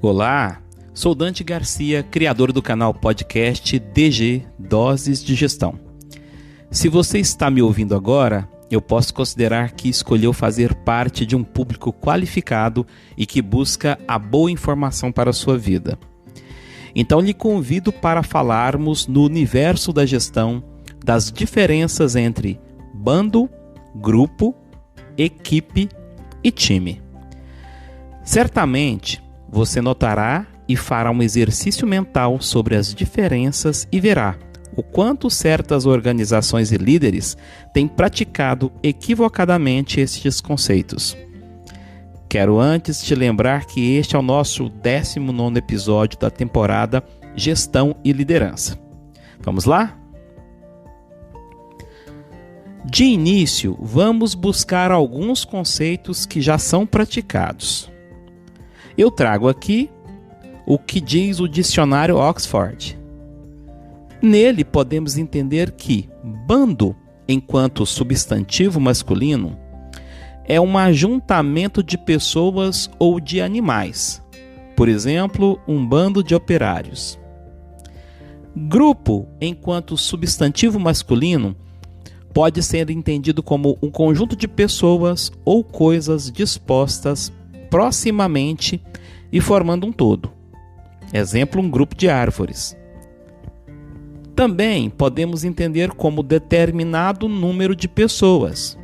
Olá, sou Dante Garcia, criador do canal podcast DG Doses de Gestão. Se você está me ouvindo agora, eu posso considerar que escolheu fazer parte de um público qualificado e que busca a boa informação para a sua vida. Então lhe convido para falarmos no universo da gestão das diferenças entre bando, grupo, equipe e time. Certamente você notará e fará um exercício mental sobre as diferenças e verá o quanto certas organizações e líderes têm praticado equivocadamente estes conceitos. Quero antes te lembrar que este é o nosso 19º episódio da temporada Gestão e Liderança. Vamos lá? De início, vamos buscar alguns conceitos que já são praticados. Eu trago aqui o que diz o dicionário Oxford. Nele podemos entender que bando, enquanto substantivo masculino, é um ajuntamento de pessoas ou de animais. Por exemplo, um bando de operários. Grupo, enquanto substantivo masculino, pode ser entendido como um conjunto de pessoas ou coisas dispostas proximamente e formando um todo. Exemplo, um grupo de árvores. Também podemos entender como determinado número de pessoas.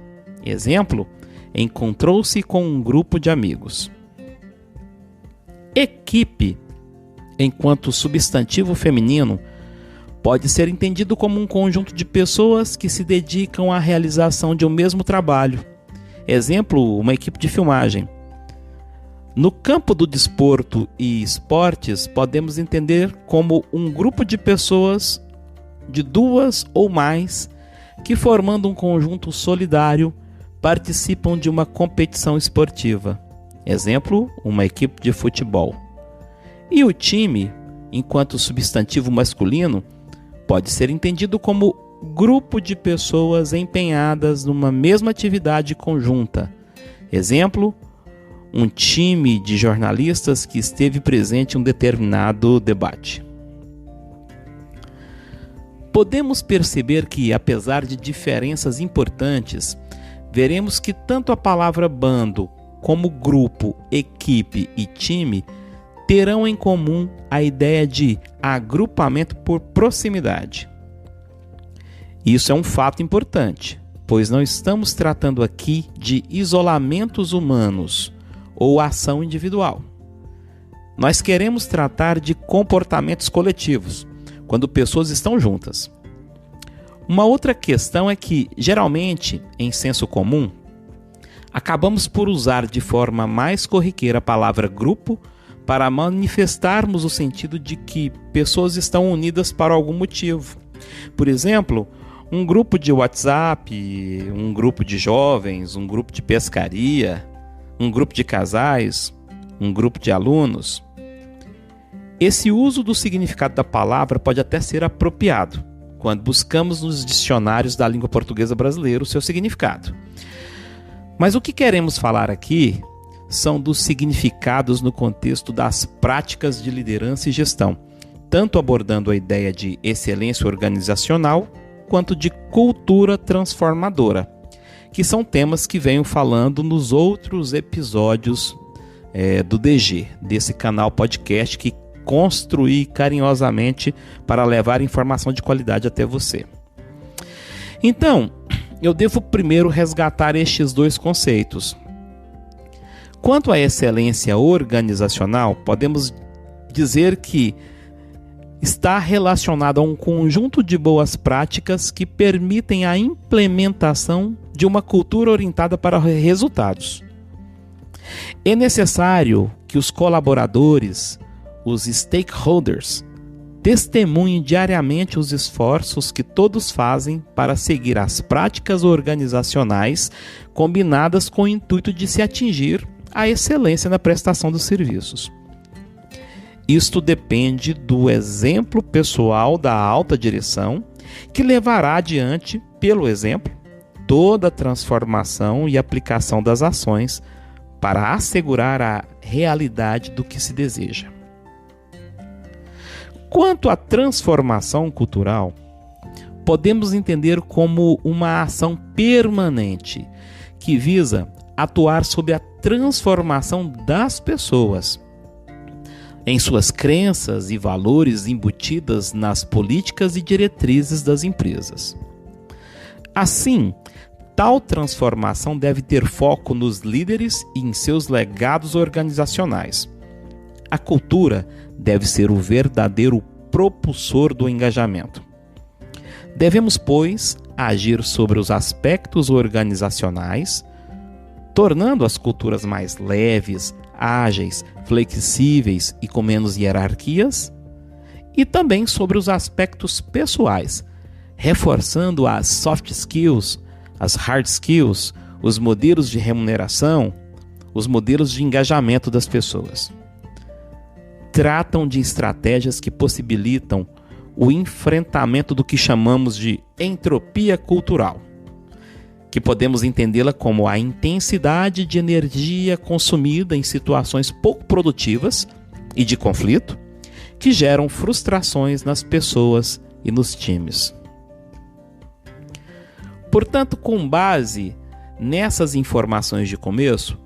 Exemplo, encontrou-se com um grupo de amigos. Equipe, enquanto substantivo feminino, pode ser entendido como um conjunto de pessoas que se dedicam à realização de um mesmo trabalho. Exemplo, uma equipe de filmagem. No campo do desporto e esportes, podemos entender como um grupo de pessoas de duas ou mais que, formando um conjunto solidário, participam de uma competição esportiva. Exemplo, uma equipe de futebol. E o time, enquanto substantivo masculino, pode ser entendido como grupo de pessoas empenhadas numa mesma atividade conjunta. Exemplo, um time de jornalistas que esteve presente em um determinado debate. Podemos perceber que, apesar de diferenças importantes, veremos que tanto a palavra bando como grupo, equipe e time terão em comum a ideia de agrupamento por proximidade. Isso é um fato importante, pois não estamos tratando aqui de isolamentos humanos ou ação individual. Nós queremos tratar de comportamentos coletivos, quando pessoas estão juntas. Uma outra questão é que, geralmente, em senso comum, acabamos por usar de forma mais corriqueira a palavra grupo para manifestarmos o sentido de que pessoas estão unidas para algum motivo. Por exemplo, um grupo de WhatsApp, um grupo de jovens, um grupo de pescaria, um grupo de casais, um grupo de alunos. Esse uso do significado da palavra pode até ser apropriado quando buscamos nos dicionários da língua portuguesa brasileira o seu significado. Mas o que queremos falar aqui são dos significados no contexto das práticas de liderança e gestão, tanto abordando a ideia de excelência organizacional quanto de cultura transformadora, que são temas que venho falando nos outros episódios do DG, desse canal podcast que construí carinhosamente para levar informação de qualidade até você. Então, eu devo primeiro resgatar estes dois conceitos. Quanto à excelência organizacional, podemos dizer que está relacionado a um conjunto de boas práticas que permitem a implementação de uma cultura orientada para resultados. É necessário que os colaboradores, os stakeholders, testemunhem diariamente os esforços que todos fazem para seguir as práticas organizacionais combinadas com o intuito de se atingir a excelência na prestação dos serviços. Isto depende do exemplo pessoal da alta direção, que levará adiante, pelo exemplo, toda a transformação e aplicação das ações para assegurar a realidade do que se deseja. Quanto à transformação cultural, podemos entender como uma ação permanente que visa atuar sobre a transformação das pessoas em suas crenças e valores embutidas nas políticas e diretrizes das empresas. Assim, tal transformação deve ter foco nos líderes e em seus legados organizacionais. A cultura deve ser o verdadeiro propulsor do engajamento. Devemos, pois, agir sobre os aspectos organizacionais, tornando as culturas mais leves, ágeis, flexíveis e com menos hierarquias, e também sobre os aspectos pessoais, reforçando as soft skills, as hard skills, os modelos de remuneração, os modelos de engajamento das pessoas. Tratam de estratégias que possibilitam o enfrentamento do que chamamos de entropia cultural, que podemos entendê-la como a intensidade de energia consumida em situações pouco produtivas e de conflito, que geram frustrações nas pessoas e nos times. Portanto, com base nessas informações de começo,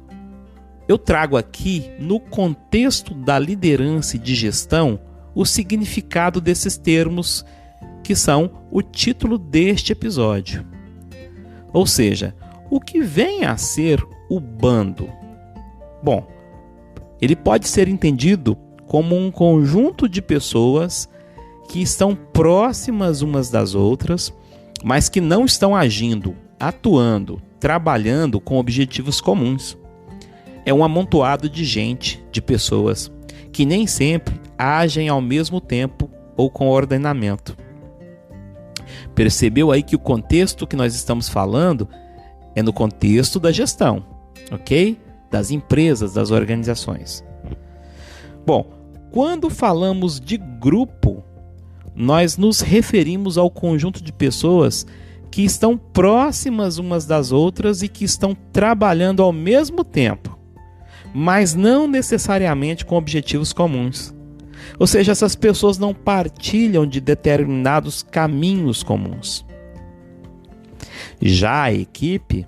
eu trago aqui, no contexto da liderança e de gestão, o significado desses termos que são o título deste episódio. Ou seja, o que vem a ser o bando? Bom, ele pode ser entendido como um conjunto de pessoas que estão próximas umas das outras, mas que não estão agindo, atuando, trabalhando com objetivos comuns. É um amontoado de gente, de pessoas, que nem sempre agem ao mesmo tempo ou com ordenamento. Percebeu aí que o contexto que nós estamos falando é no contexto da gestão, ok? Das empresas, das organizações. Bom, quando falamos de grupo, nós nos referimos ao conjunto de pessoas que estão próximas umas das outras e que estão trabalhando ao mesmo tempo, mas não necessariamente com objetivos comuns. Ou seja, essas pessoas não partilham de determinados caminhos comuns. Já a equipe,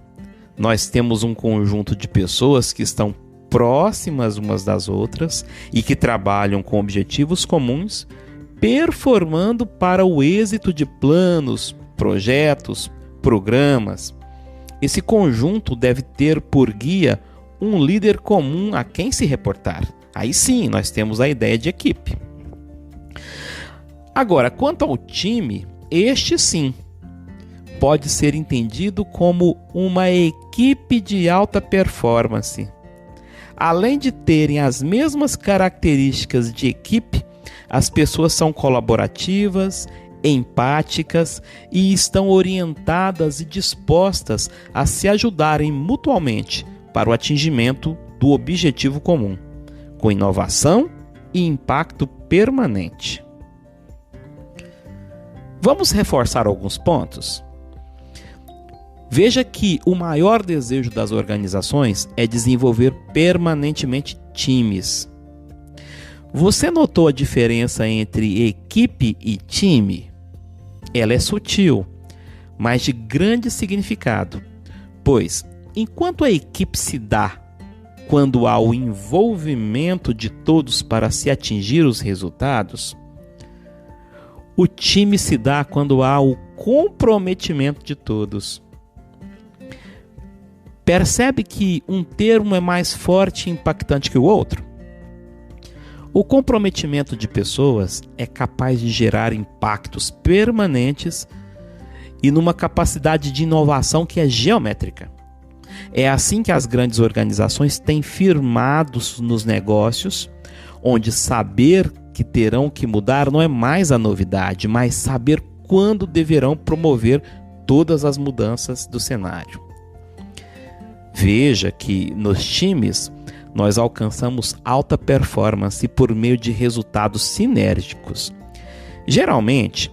nós temos um conjunto de pessoas que estão próximas umas das outras e que trabalham com objetivos comuns, performando para o êxito de planos, projetos, programas. Esse conjunto deve ter por guia um líder comum a quem se reportar. Aí sim, nós temos a ideia de equipe. Agora, quanto ao time, este sim pode ser entendido como uma equipe de alta performance. Além de terem as mesmas características de equipe, as pessoas são colaborativas, empáticas e estão orientadas e dispostas a se ajudarem mutuamente para o atingimento do objetivo comum, com inovação e impacto permanente. Vamos reforçar alguns pontos? Veja que o maior desejo das organizações é desenvolver permanentemente times. Você notou a diferença entre equipe e time? Ela é sutil, mas de grande significado, pois, enquanto a equipe se dá quando há o envolvimento de todos para se atingir os resultados, o time se dá quando há o comprometimento de todos. Percebe que um termo é mais forte e impactante que o outro? O comprometimento de pessoas é capaz de gerar impactos permanentes e numa capacidade de inovação que é geométrica. É assim que as grandes organizações têm firmados nos negócios, onde saber que terão que mudar não é mais a novidade, mas saber quando deverão promover todas as mudanças do cenário. Veja que nos times nós alcançamos alta performance por meio de resultados sinérgicos. Geralmente,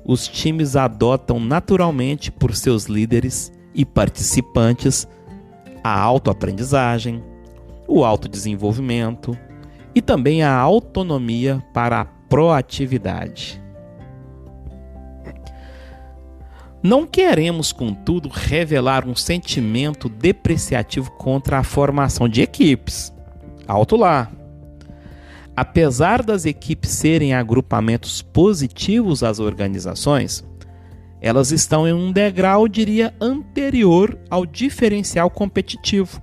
os times adotam naturalmente por seus líderes e participantes a autoaprendizagem, o autodesenvolvimento e também a autonomia para a proatividade. Não queremos, contudo, revelar um sentimento depreciativo contra a formação de equipes. Alto lá! Apesar das equipes serem agrupamentos positivos às organizações, elas estão em um degrau, diria, anterior ao diferencial competitivo,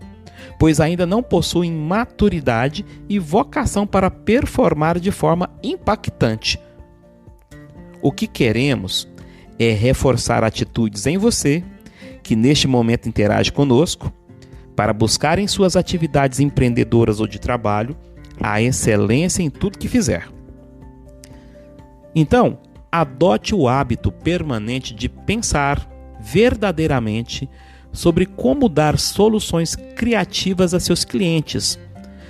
pois ainda não possuem maturidade e vocação para performar de forma impactante. O que queremos é reforçar atitudes em você, que neste momento interage conosco, para buscar em suas atividades empreendedoras ou de trabalho a excelência em tudo que fizer. Então, adote o hábito permanente de pensar verdadeiramente sobre como dar soluções criativas a seus clientes,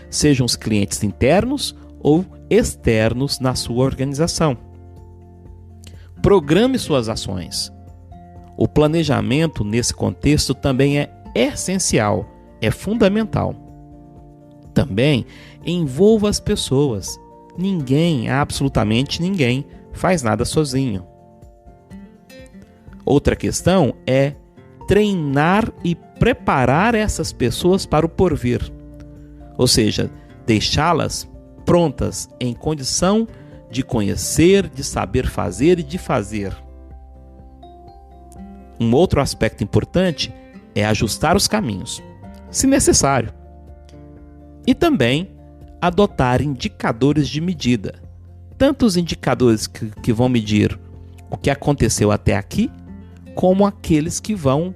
sejam os clientes internos ou externos na sua organização. Programe suas ações. O planejamento nesse contexto também é essencial, é fundamental. Também envolva as pessoas. Ninguém, absolutamente ninguém, faz nada sozinho. Outra questão é treinar e preparar essas pessoas para o porvir. Ou seja, deixá-las prontas, em condição de conhecer, de saber fazer e de fazer. Um outro aspecto importante é ajustar os caminhos, se necessário. E também adotar indicadores de medida. Tanto os indicadores que vão medir o que aconteceu até aqui, como aqueles que vão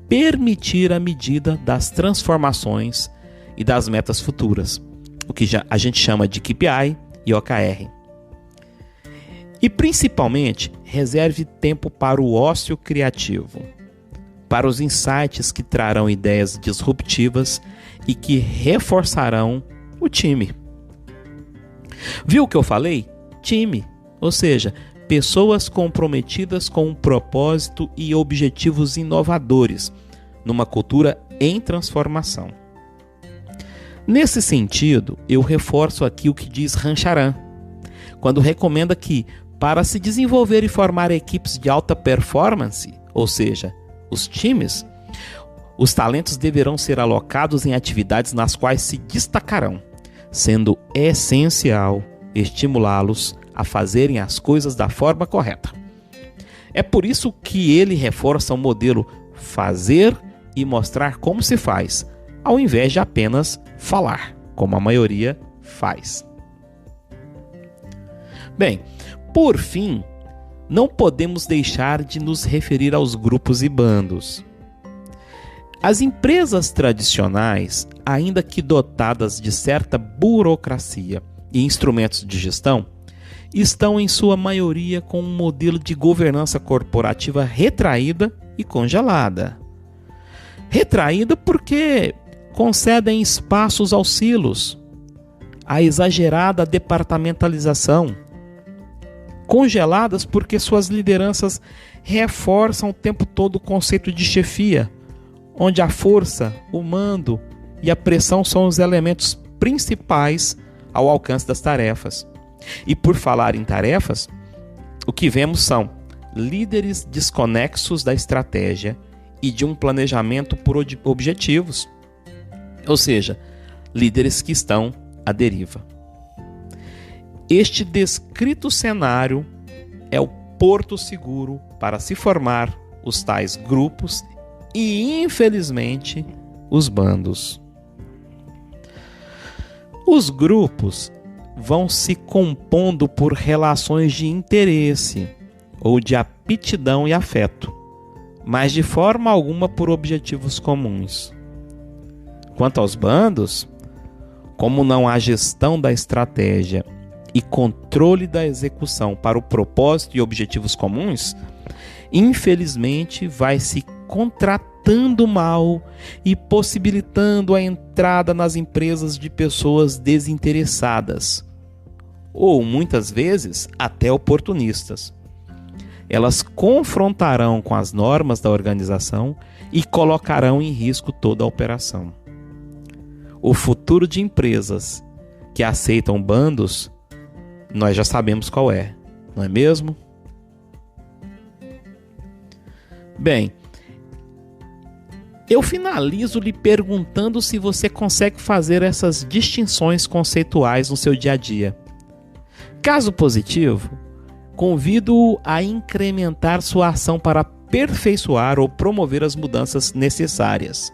permitir a medida das transformações e das metas futuras, o que a gente chama de KPI e OKR. E principalmente, reserve tempo para o ócio criativo, para os insights que trarão ideias disruptivas e que reforçarão o time. Viu o que eu falei? Time, ou seja, pessoas comprometidas com um propósito e objetivos inovadores, numa cultura em transformação. Nesse sentido, eu reforço aqui o que diz Rancharan, quando recomenda que, para se desenvolver e formar equipes de alta performance, ou seja, os times, os talentos deverão ser alocados em atividades nas quais se destacarão, sendo essencial estimulá-los a fazerem as coisas da forma correta. É por isso que ele reforça o modelo fazer e mostrar como se faz, ao invés de apenas falar, como a maioria faz. Bem, por fim, não podemos deixar de nos referir aos grupos e bandos. As empresas tradicionais, ainda que dotadas de certa burocracia e instrumentos de gestão, estão em sua maioria com um modelo de governança corporativa retraída e congelada. Retraída porque concedem espaços aos silos, a exagerada departamentalização. Congeladas porque suas lideranças reforçam o tempo todo o conceito de chefia, onde a força, o mando e a pressão são os elementos principais ao alcance das tarefas. E por falar em tarefas, o que vemos são líderes desconexos da estratégia e de um planejamento por objetivos, ou seja, líderes que estão à deriva. Este descrito cenário é o porto seguro para se formar os tais grupos e, infelizmente, os bandos. Os grupos vão se compondo por relações de interesse ou de aptidão e afeto, mas de forma alguma por objetivos comuns. Quanto aos bandos, como não há gestão da estratégia e controle da execução para o propósito e objetivos comuns, infelizmente vai se contratando mal e possibilitando a entrada nas empresas de pessoas desinteressadas, ou muitas vezes até oportunistas. Elas confrontarão com as normas da organização e colocarão em risco toda a operação. O futuro de empresas que aceitam bandos, nós já sabemos qual é, não é mesmo? Bem, eu finalizo lhe perguntando se você consegue fazer essas distinções conceituais no seu dia a dia. Caso positivo, convido-o a incrementar sua ação para aperfeiçoar ou promover as mudanças necessárias.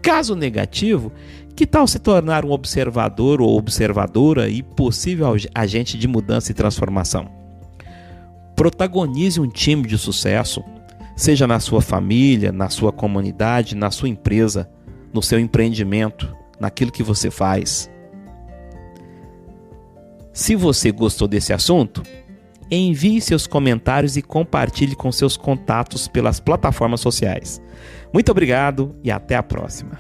Caso negativo, que tal se tornar um observador ou observadora e possível agente de mudança e transformação? Protagonize um time de sucesso, seja na sua família, na sua comunidade, na sua empresa, no seu empreendimento, naquilo que você faz. Se você gostou desse assunto, envie seus comentários e compartilhe com seus contatos pelas plataformas sociais. Muito obrigado e até a próxima.